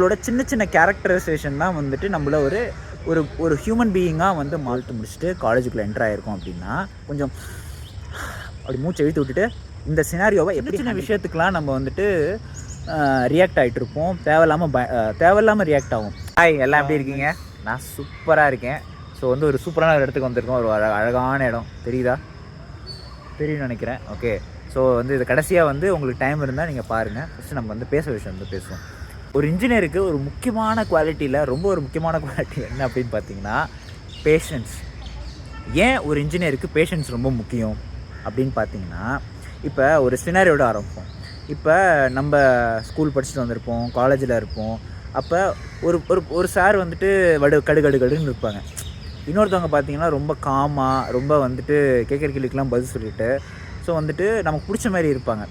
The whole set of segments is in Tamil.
நம்மளோட சின்ன சின்ன கேரக்டரைசேஷன் தான் வந்துட்டு நம்மள ஒரு ஒரு ஒரு ஹியூமன் பீயிங்காக வந்து மால்ட்டு முடிச்சுட்டு காலேஜுக்குள்ளே என்ட்ரு ஆகிருக்கோம் அப்படின்னா கொஞ்சம் அப்படி மூச்சை இழுத்து விட்டுட்டு இந்த சினாரியோவை எப்படி சின்ன விஷயத்துக்கெலாம் நம்ம வந்துட்டு ரியாக்ட் ஆகிட்டு இருப்போம். தேவையில்லாமல் ரியாக்ட் ஆகும். ஹாய், எல்லாம் எப்படி இருக்கீங்க? நான் சூப்பராக இருக்கேன். ஸோ வந்து ஒரு சூப்பரான ஒரு இடத்துக்கு வந்திருக்கோம். ஒரு அழகான இடம் தெரியும்னு நினைக்கிறேன். ஓகே, ஸோ வந்து இது கடைசியாக வந்து உங்களுக்கு டைம் இருந்தால் நீங்கள் பாருங்கள். ஃபஸ்ட்டு நம்ம வந்து விஷயம் வந்து பேசுவோம். ஒரு இன்ஜினியருக்கு ஒரு முக்கியமான குவாலிட்டியில் ரொம்ப ஒரு முக்கியமான குவாலிட்டி என்ன அப்படின்னு பார்த்தீங்கன்னா பேஷன்ஸ். ஏன் ஒரு இன்ஜினியருக்கு பேஷன்ஸ் ரொம்ப முக்கியம் அப்படின்னு பார்த்தீங்கன்னா, இப்போ ஒரு சினாரியோட ஆரம்பிப்போம். இப்போ நம்ம ஸ்கூல் படிச்சுட்டு வந்திருப்போம், காலேஜில் இருப்போம். அப்போ ஒரு ஒரு ஒரு சார் வந்துட்டு கடுன்னு இருப்பாங்க. இன்னொருத்தவங்க பார்த்தீங்கன்னா ரொம்ப காமாக, ரொம்ப வந்துட்டு கேட்குற கேள்விக்கெலாம் பதில் சொல்லிவிட்டு ஸோ வந்துட்டு நமக்கு பிடிச்ச மாதிரி இருப்பாங்க.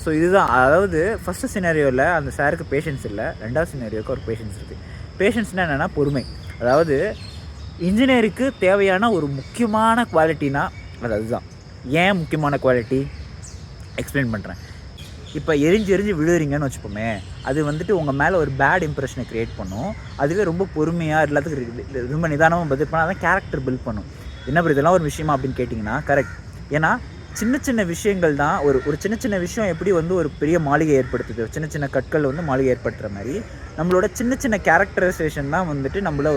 ஸோ இதுதான், அதாவது ஃபஸ்ட்டு சினாரியோவில் அந்த சாருக்கு பேஷன்ஸ் இல்லை, ரெண்டாவது சினாரியோவுக்கு ஒரு பேஷன்ஸ் இருக்குது. பேஷன்ஸ்னால் என்னென்னா பொறுமை. அதாவது இன்ஜினியருக்கு தேவையான ஒரு முக்கியமான குவாலிட்டினா அதுதான். ஏன் முக்கியமான குவாலிட்டி எக்ஸ்பிளைன் பண்ணுறேன். இப்போ எரிஞ்சு விழுறீங்கன்னு வச்சுப்போமே, அது வந்துட்டு உங்கள் மேலே ஒரு பேட் இம்ப்ரெஷனை க்ரியேட் பண்ணும். அதுவே ரொம்ப பொறுமையாக எல்லாத்துக்கும் ரொம்ப நிதானமாக பதில் பண்ணால் அதான் கேரக்டர் பில்ட் பண்ணும். என்ன இதெல்லாம் ஒரு விஷயமா அப்படின்னு கேட்டிங்கன்னா கரெக்ட். ஏன்னா சின்ன விஷயங்கள் தான் ஒரு சின்ன விஷயம் எப்படி வந்து ஒரு பெரிய மாளிகை ஏற்படுத்துது, சின்ன கற்கள் வந்து மாளிகை ஏற்படுத்துகிற மாதிரி நம்மளோட சின்ன கேரக்டரைசேஷன் தான் வந்துட்டு நம்மள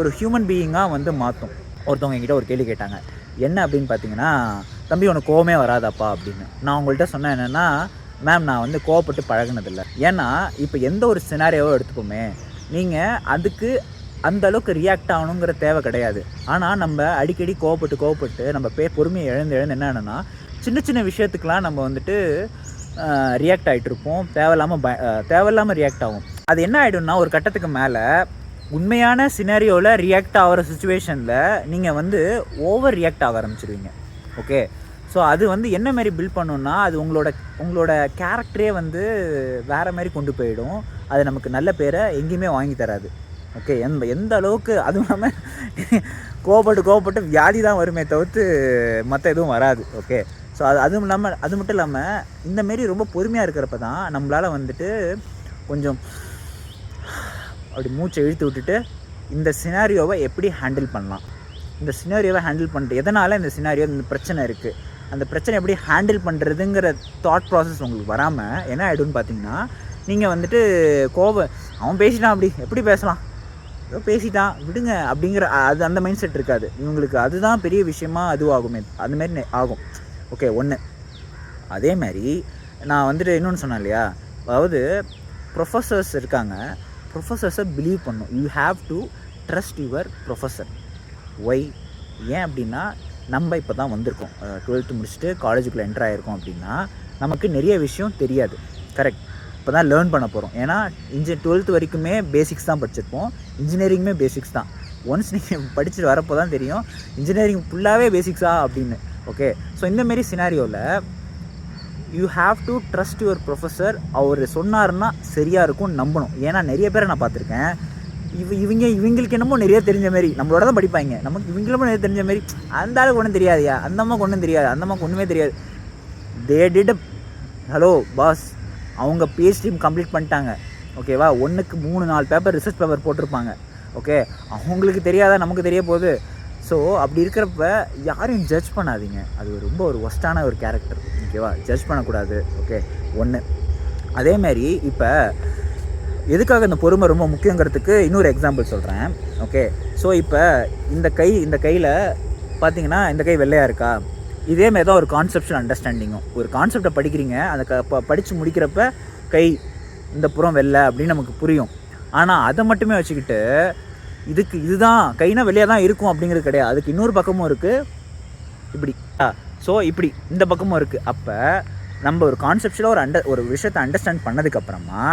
ஒரு ஹியூமன் பீயிங்காக வந்து மாற்றும். ஒருத்தவங்க என்கிட்ட ஒரு கேள்வி கேட்டாங்க, என்ன அப்படின்னு பார்த்தீங்கன்னா, தம்பி உனக்கு கோவமே வராதாப்பா அப்படின்னு. நான் உங்கள்கிட்ட சொன்னேன் என்னென்னா, மேம் நான் வந்து கோவப்பட்டு பழகினதில்லை. ஏன்னா இப்போ எந்த ஒரு சினாரியோவோ எடுத்துப்போமே, நீங்கள் அதுக்கு அந்த அளவுக்கு ரியாக்ட் ஆகணுங்கிற தேவை கிடையாது. ஆனால் நம்ம அடிக்கடி கோவப்பட்டு நம்ம பொறுமையை இழந்து என்னென்னா சின்ன விஷயத்துக்கெலாம் நம்ம வந்துட்டு ரியாக்ட் ஆகிட்டு இருப்போம். தேவையில்லாமல் ரியாக்ட் ஆகும். அது என்ன ஆகிடும்னா ஒரு கட்டத்துக்கு மேலே உண்மையான சினாரியோவில் ரியாக்ட் ஆகிற சுச்சுவேஷனில் நீங்கள் வந்து ஓவர் ரியாக்ட் ஆக ஆரம்பிச்சிடுவீங்க. ஓகே, ஸோ அது வந்து என்ன மாதிரி பில்ட் பண்ணணுன்னா அது உங்களோட கேரக்டரே வந்து வேறு மாதிரி கொண்டு போயிடும். அது நமக்கு நல்ல பேரை எங்கேயுமே வாங்கி தராது. ஓகே, எந்த அளவுக்கு அதுவும் இல்லாமல் கோவப்பட்டு வியாதி தான் வருமே தவிர்த்து மற்ற எதுவும் வராது. ஓகே, ஸோ அது மட்டும் இல்லாமல் இந்தமாரி ரொம்ப பொறுமையாக இருக்கிறப்ப தான் நம்மளால் வந்துட்டு கொஞ்சம் அப்படி மூச்சை இழுத்து விட்டுட்டு இந்த சினாரியோவை எப்படி ஹேண்டில் பண்ணலாம், இந்த சினாரியோவை ஹேண்டில் பண்ணுறது எதனால் இந்த சினாரியோ இந்த பிரச்சனை இருக்குது, அந்த பிரச்சனை எப்படி ஹேண்டில் பண்ணுறதுங்கிற தாட் ப்ராசஸ் உங்களுக்கு வராமல் என்ன ஆகிடும்னு பார்த்தீங்கன்னா, நீங்கள் வந்துட்டு அவன் பேசிட்டான், அப்படி எப்படி பேசலாம், ஏதோ பேசிட்டான் விடுங்க அப்படிங்கிற அந்த மைண்ட் செட் இருக்காது இவங்களுக்கு. அதுதான் பெரிய விஷயமா அதுவாகுமே, அதுமாரி ஆகும். ஓகே, ஒன்று. அதேமாதிரி நான் வந்துட்டு இன்னொன்று சொன்னேன் இல்லையா, அதாவது ப்ரொஃபஸர்ஸ் இருக்காங்க, ப்ரொஃபஸர்ஸை பிலீவ் பண்ணும். You have to trust your professor. Why, ஏன் அப்படின்னா நம்ம இப்போ தான் வந்திருக்கோம், 12th முடிச்சுட்டு காலேஜுக்குள்ளே என்ட்ரு ஆகிருக்கோம் அப்படின்னா நமக்கு நிறைய விஷயம் தெரியாது. கரெக்ட், இப்போ தான் லேர்ன் பண்ண போகிறோம். ஏன்னா 12th வரைக்குமே பேசிக்ஸ் தான் படிச்சிருப்போம், இன்ஜினியரிங்குமே பேசிக்ஸ் தான். ஒன்ஸ் நீங்கள் படிச்சுட்டு வரப்போ தான் தெரியும் இன்ஜினியரிங் ஃபுல்லாகவே பேசிக்ஸா அப்படின்னு. ஓகே, ஸோ இந்தமாரி சினாரியோவில் you have to trust your professor. அவர் சொன்னார்னா சரியாக இருக்கும்னு நம்பணும். ஏன்னா நிறைய பேரை நான் பார்த்துருக்கேன், இவங்களுக்கு என்னமோ நிறைய தெரிஞ்ச மாரி நம்மளோட தான் படிப்பாங்க, நமக்கு இவங்களும் நிறைய தெரிஞ்ச மாரி அந்த ஆளுக்கு ஒன்றும் தெரியாதுயா, அந்த அம்மாவுக்கு ஒன்றும் தெரியாது, அந்த அம்மாவுக்கு ஒன்றுமே தெரியாது. தே டிட் ஹலோ பாஸ், அவங்க பிஹெச்டி கம்ப்ளீட் பண்ணிட்டாங்க. ஓகேவா, 1க்கு 3-4 பேப்பர் ரிசர்ச் பேப்பர் போட்டிருப்பாங்க. ஓகே, அவங்களுக்கு தெரியாதா நமக்கு தெரிய போகுது. ஸோ அப்படி இருக்கிறப்ப யாரையும் ஜட்ஜ் பண்ணாதீங்க. அது ரொம்ப ஒரு ஒஸ்ட்டான ஒரு கேரக்டர். ஓகேவா, ஜட்ஜ் பண்ணக்கூடாது. ஓகே, ஒன்று. அதேமாரி இப்போ எதுக்காக இந்த பொறுமை ரொம்ப முக்கியங்கிறதுக்கு இன்னொரு எக்ஸாம்பிள் சொல்கிறேன். ஓகே, ஸோ இப்போ இந்த கையில் பார்த்தீங்கன்னா இந்த கை வெள்ளையாக இருக்கா, இதேமாரி தான் ஒரு கான்செப்ஷுவல் அண்டர்ஸ்டாண்டிங்கும். ஒரு கான்செப்டை படிக்கிறீங்க, அந்த படித்து முடிக்கிறப்ப கை இந்த புறம் வெள்ளை அப்படின்னு நமக்கு புரியும். ஆனால் அதை மட்டுமே வச்சுக்கிட்டு இதுதான் கைனா வெள்ளையாக தான் இருக்கும் அப்படிங்கிறது கிடையாது. அதுக்கு இன்னொரு பக்கமும் இருக்குது, இப்படி. ஸோ இப்படி இந்த பக்கமும் இருக்குது. அப்போ நம்ம ஒரு கான்செப்ஷுவலாக ஒரு விஷயத்தை அண்டர்ஸ்டாண்ட் பண்ணதுக்கப்புறமா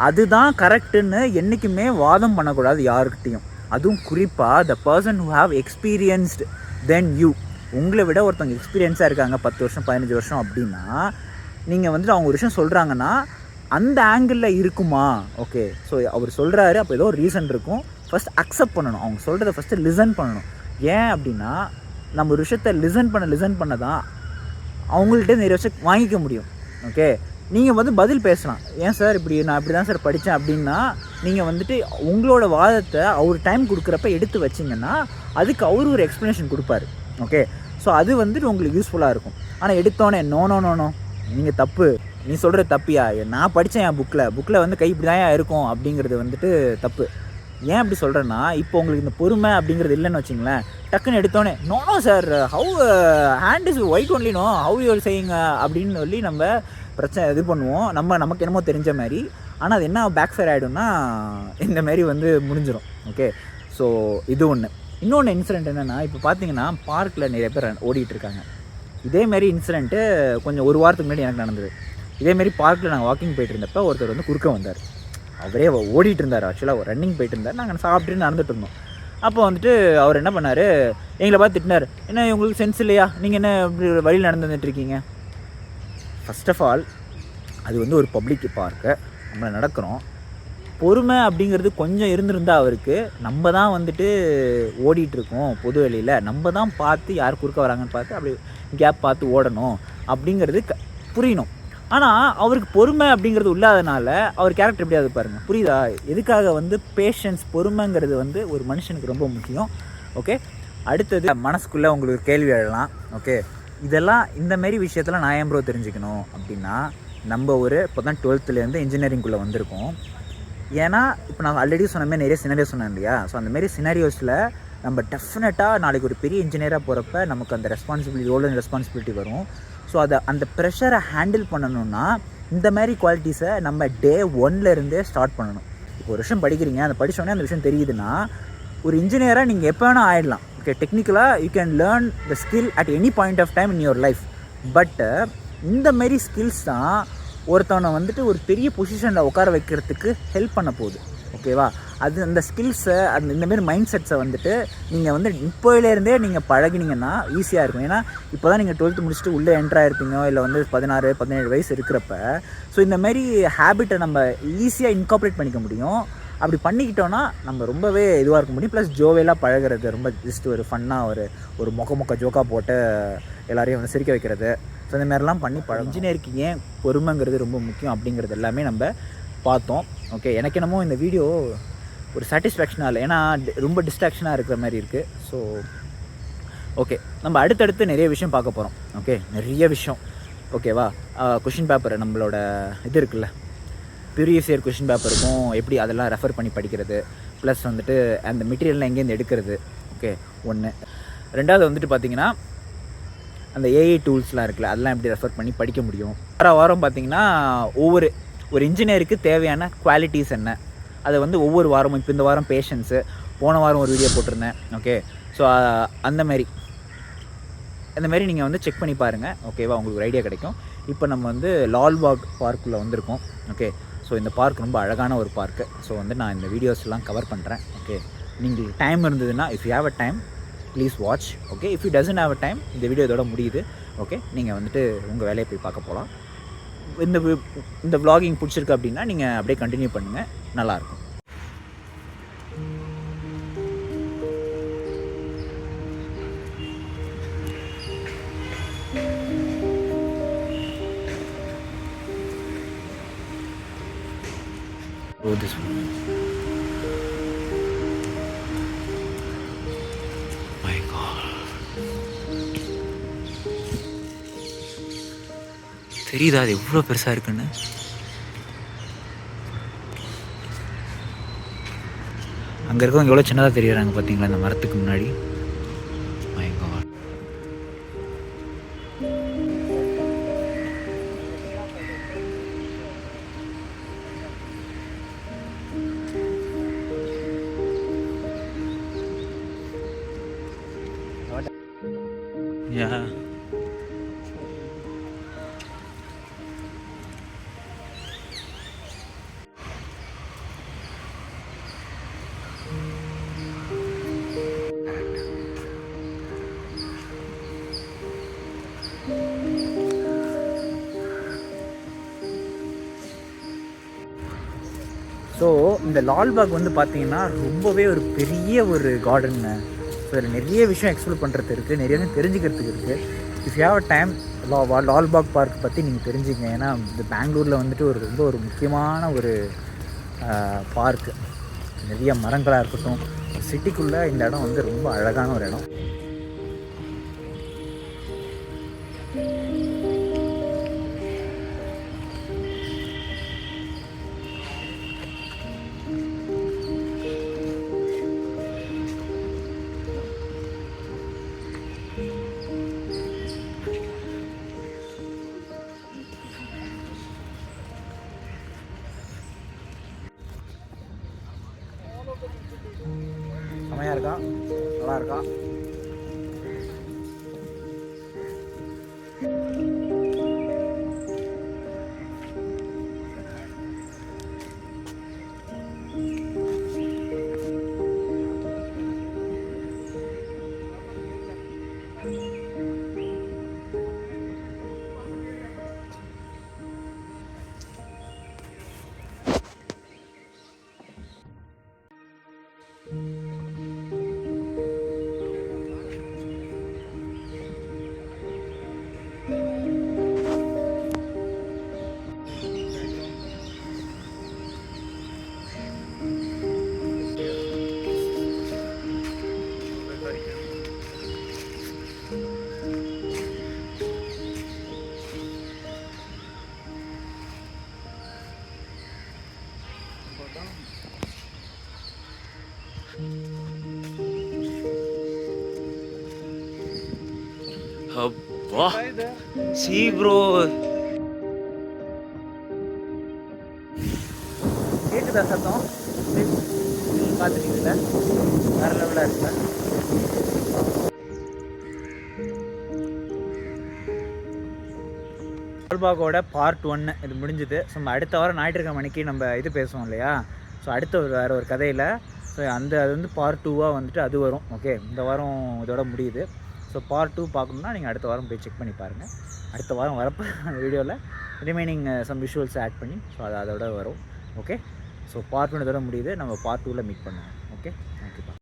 அதுதான் கரெக்டுன்னு என்றைக்குமே வாதம் பண்ணக்கூடாது யாருக்கிட்டையும். அதுவும் குறிப்பாக the person who have experienced then you. உங்களை விட ஒருத்தவங்க எக்ஸ்பீரியன்ஸாக இருக்காங்க 10 வருஷம் 15 வருஷம் அப்படின்னா, நீங்கள் வந்துட்டு அவங்க ஒரு விஷயம் சொல்கிறாங்கன்னா அந்த ஆங்கிளில் இருக்குமா? ஓகே, ஸோ அவர் சொல்கிறாரு, அப்போ ஏதோ ஒரு ரீசன் இருக்கும். ஃபஸ்ட் அக்செப்ட் பண்ணணும், அவங்க சொல்கிறத ஃபஸ்ட்டு லிசன் பண்ணணும். ஏன் அப்படின்னா நம்ம ஒரு விஷயத்தை லிசன் பண்ண தான் அவங்கள்ட்ட நிறைய விஷயம் வாங்கிக்க முடியும். ஓகே, நீங்கள் வந்து பதில் பேசலாம். ஏன் சார் இப்படி, நான் இப்படி தான் சார் படித்தேன் அப்படின்னா, நீங்கள் வந்துட்டு உங்களோட வாதத்தை அவர் டைம் கொடுக்குறப்ப எடுத்து வச்சிங்கன்னா அதுக்கு அவர் ஒரு எக்ஸ்ப்ளனேஷன் கொடுப்பாரு. ஓகே, ஸோ அது வந்துட்டு உங்களுக்கு யூஸ்ஃபுல்லாக இருக்கும். ஆனால் எடுத்தோன்னே நோ நோ நோ நோ நீங்கள் தப்பு, நீ சொல்கிறது தப்பியா, நான் படித்தேன் என் புக்கில் வந்து கை இப்படி தான் இருக்கும் அப்படிங்கிறது வந்துட்டு தப்பு. ஏன் அப்படி சொல்கிறேன்னா, இப்போ உங்களுக்கு இந்த பொறுமை அப்படிங்கிறது இல்லைன்னு வச்சிங்களேன், டக்குன்னு எடுத்தோன்னே no no sir how hand is white only no how you are saying அப்படின்னு சொல்லி நம்ம பிரச்சனை இது பண்ணுவோம். நமக்கு என்னமோ தெரிஞ்ச மாதிரி. ஆனால் அது என்ன பேக் ஃபயர் ஆகிடும்னா இந்த மாதிரி வந்து முடிஞ்சிடும். ஓகே, ஸோ இது ஒன்று. இன்னொன்று இன்சிடெண்ட் என்னென்னா, இப்போ பார்த்தீங்கன்னா பார்க்கில் நிறைய பேர் ஓடிட்டுருக்காங்க. இதேமாரி இன்சிடெண்ட்டு கொஞ்சம் ஒரு வாரத்துக்கு முன்னாடி எனக்கு நடந்தது. இதேமாரி பார்க்கில் நாங்கள் வாக்கிங் போயிட்டு இருந்தப்போ ஒருத்தர் வந்து குறுக்க வந்தார். அவரே ஓடிட்டு இருந்தார், ஆக்சுவலாக ரன்னிங் போயிட்டு இருந்தார். நாங்கள் சாப்பிட்டுட்டு நடந்துட்டு இருந்தோம். அப்போ வந்துட்டு அவர் என்ன பண்ணார், எங்களை பார்த்து திட்டினார். என்ன உங்களுக்கு சென்ஸ் இல்லையா, நீங்கள் என்ன இப்படி வழியில் நடந்துட்டுருக்கீங்க? ஃபஸ்ட் ஆஃப் ஆல் அது வந்து ஒரு பப்ளிக் பார்க்கு, நம்ம நடக்கிறோம். பொறுமை அப்படிங்கிறது கொஞ்சம் இருந்திருந்தால் அவருக்கு, நம்ம தான் வந்துட்டு ஓடிட்டுருக்கோம் பொது வெளியில், நம்ம தான் பார்த்து யார் குறுக்க வராங்கன்னு பார்த்து அப்படி கேப் பார்த்து ஓடணும் அப்படிங்கிறது புரியணும். ஆனால் அவருக்கு பொறுமை அப்படிங்கிறது இல்லாதனால அவர் கேரக்டர் எப்படியாவது பாருங்கள், புரியுதா? எதுக்காக வந்து பேஷன்ஸ், பொறுமைங்கிறது வந்து ஒரு மனுஷனுக்கு ரொம்ப முக்கியம். ஓகே, அடுத்தது மனசுக்குள்ளே உங்களுக்கு கேள்வி எழலாம். ஓகே, இதெல்லாம் இந்தமாரி விஷயத்தில் நான் ஏன் ப்ரோ தெரிஞ்சுக்கணும் அப்படின்னா, நம்ம இப்போ தான் 12th இன்ஜினியரிங்குள்ளே வந்திருக்கோம். ஏன்னா இப்போ நான் ஆல்ரெடி சொன்ன மாதிரி நிறைய சினாரியோ சொன்னேன் இல்லையா? ஸோ அந்தமாரி சினாரியோஸில் நம்ம டெஃபினட்டாக நாளைக்கு ஒரு பெரிய இன்ஜினியராக போகிறப்ப நமக்கு அந்த ரோல் அண்ட் ரெஸ்பான்சிபிலிட்டி வரும். ஸோ அந்த ப்ரெஷரை ஹேண்டில் பண்ணணுன்னா இந்த மாதிரி குவாலிட்டிஸை நம்ம டே 1லேருந்தே ஸ்டார்ட் பண்ணணும். இப்போ ஒரு விஷயம் படிக்கிறீங்க, அந்த படித்தோடனே அந்த விஷயம் தெரியுதுன்னா, ஒரு இன்ஜினியராக நீங்கள் எப்போ வேணால் ஆகிடலாம். ஓகே, டெக்னிக்கலாக you can learn the skill at any point of time in your life. But இந்த மாரி ஸ்கில்ஸ் தான் ஒருத்தவனை வந்துட்டு ஒரு பெரிய பொசிஷனில் உட்கார வைக்கிறதுக்கு ஹெல்ப் பண்ண போகுது. ஓகேவா? அந்த ஸ்கில்ஸை இந்தமாரி மைண்ட் செட்ஸை வந்துட்டு நீங்கள் வந்து இப்போலேருந்தே நீங்கள் பழகினீங்கன்னா ஈஸியாக இருக்கும். ஏன்னா இப்போ தான் நீங்கள் 12th முடிச்சுட்டு உள்ளே என்ட்ராயிருப்பீங்க, இல்லை வந்து 16-17 வயசு இருக்கிறப்ப. ஸோ இந்தமாரி ஹேபிட்டை நம்ம ஈஸியாக இன்கார்பரேட் பண்ணிக்க முடியும். அப்படி பண்ணிக்கிட்டோன்னா நம்ம ரொம்பவே இதுவாக இருக்க முடியும். ப்ளஸ் ஜோவேலாக பழகிறது, ரொம்ப ஜஸ்ட் ஒரு ஃபன்னாக ஒரு மொக்க ஜோக்காக போட்டு எல்லாரையும் வந்து சிரிக்க வைக்கிறது. ஸோ இந்த மாதிரிலாம் பண்ணி இன்ஜினியருக்கு ஏன் பொறுமைங்கிறது ரொம்ப முக்கியம் அப்படிங்கிறது எல்லாமே நம்ம பார்த்தோம். ஓகே, எனக்கு என்னமோ இந்த வீடியோ ஒரு சாட்டிஸ்ஃபேக்ஷனாக இல்லை, ஏன்னா ரொம்ப டிஸ்ட்ராக்ஷனாக இருக்கிற மாதிரி இருக்குது. ஸோ ஓகே, நம்ம அடுத்தடுத்து நிறைய விஷயம் பார்க்க போகிறோம். ஓகே, நிறைய விஷயம். ஓகேவா? கொஷின் பேப்பர் நம்மளோட இது இருக்குல்ல, ப்ரீவியஸ் இயர் கொஷின் பேப்பர் இருக்கும், எப்படி அதெல்லாம் ரெஃபர் பண்ணி படிக்கிறது, ப்ளஸ் வந்துட்டு அந்த மெட்டீரியல்லாம் எங்கேருந்து எடுக்கிறது. ஓகே, ஒன்று. ரெண்டாவது வந்துட்டு பார்த்திங்கன்னா அந்த ஏஐ டூல்ஸ்லாம் இருக்குல்ல, அதெல்லாம் எப்படி ரெஃபர் பண்ணி படிக்க முடியும். வாரம் பார்த்திங்கன்னா ஒரு இன்ஜினியருக்கு தேவையான குவாலிட்டிஸ் என்ன, அதை வந்து ஒவ்வொரு வாரமும், இப்போ இந்த வாரம் பேஷன்ஸு, போன வாரம் ஒரு வீடியோ போட்டிருந்தேன். ஓகே, ஸோ அந்தமாரி நீங்கள் வந்து செக் பண்ணி பாருங்கள். ஓகேவா? உங்களுக்கு ஒரு ஐடியா கிடைக்கும். இப்போ நம்ம வந்து லால்பாக் பார்க்குள்ளே வந்திருக்கோம். ஓகே, ஸோ இந்த பார்க் ரொம்ப அழகான ஒரு பார்க்கு. ஸோ வந்து நான் இந்த வீடியோஸ்லாம் கவர் பண்ணுறேன். ஓகே, நீங்கள் டைம் இருந்ததுன்னா, if you have a time please watch. Okay, if you doesn't have a time, இந்த வீடியோ இதோட முடியுது. ஓகே, நீங்கள் வந்துட்டு உங்கள் வேலையை போய் பார்க்க போகலாம். இந்த vlogging பிடிச்சிருக்கு அப்படின்னா நீங்கள் அப்படியே கண்டினியூ பண்ணுங்கள், நல்லாயிருக்கும். Oh, this one. My God. தெரியுதா அது எவ்வளோ பெருசாக இருக்குன்னு? அங்கே இருக்கவங்க எவ்வளோ சின்னதாக தெரியுறாங்க பார்த்தீங்களா இந்த மரத்துக்கு முன்னாடி? My God. Yeah. ஸோ இந்த லால்பாக் வந்து பார்த்தீங்கன்னா ரொம்பவே ஒரு பெரிய ஒரு கார்டனுங்க. ஸோ அதில் நிறைய விஷயம் எக்ஸ்ப்ளோர் பண்ணுறது இருக்குது, நிறைய தெரிஞ்சுக்கிறதுக்கு இருக்குது. If you have a time Lalbagh park பற்றி நீங்கள் தெரிஞ்சுங்க. ஏன்னா இந்த பெங்களூரில் வந்துட்டு ரொம்ப ஒரு முக்கியமான ஒரு பார்க்கு. நிறைய மரங்களாக இருக்கட்டும், சிட்டிக்குள்ளே இந்த இடம் வந்து ரொம்ப அழகான ஒரு இடம். செமையாக இருக்கா, நல்லா இருக்கா? அப்பா சி ப்ரோ, கேட்குதா சத்தம்? பார்த்துட்டீங்களா? வேறு லெவலாக இருக்குல்ல? லால்பாகோட பார்ட் 1 இது முடிஞ்சுது. ஸோ நம்ம அடுத்த வாரம் ஞாயிற்றுக்கிழமை அன்னைக்கு நம்ம இது பேசுவோம் இல்லையா? ஸோ அடுத்த வேறு ஒரு கதையில் ஸோ அது வந்து பார்ட் 2 வந்துட்டு அது வரும். ஓகே, இந்த வாரம் இதோட முடியுது. ஸோ பார்ட் 2 பார்க்கணுன்னா நீங்கள் அடுத்த வாரம் போய் செக் பண்ணி பாருங்கள். அடுத்த வாரம் வரப்போ வீடியோவில் ரிமைனிங் சம் விஷுவல்ஸ் ஆட் பண்ணி ஸோ அதோட வரும். ஓகே, ஸோ பார்ட் 1 இதோட முடியுது. நம்ம பார்ட் 2ல் மீட் பண்ணுவோம். ஓகே, தேங்க்யூப்பா.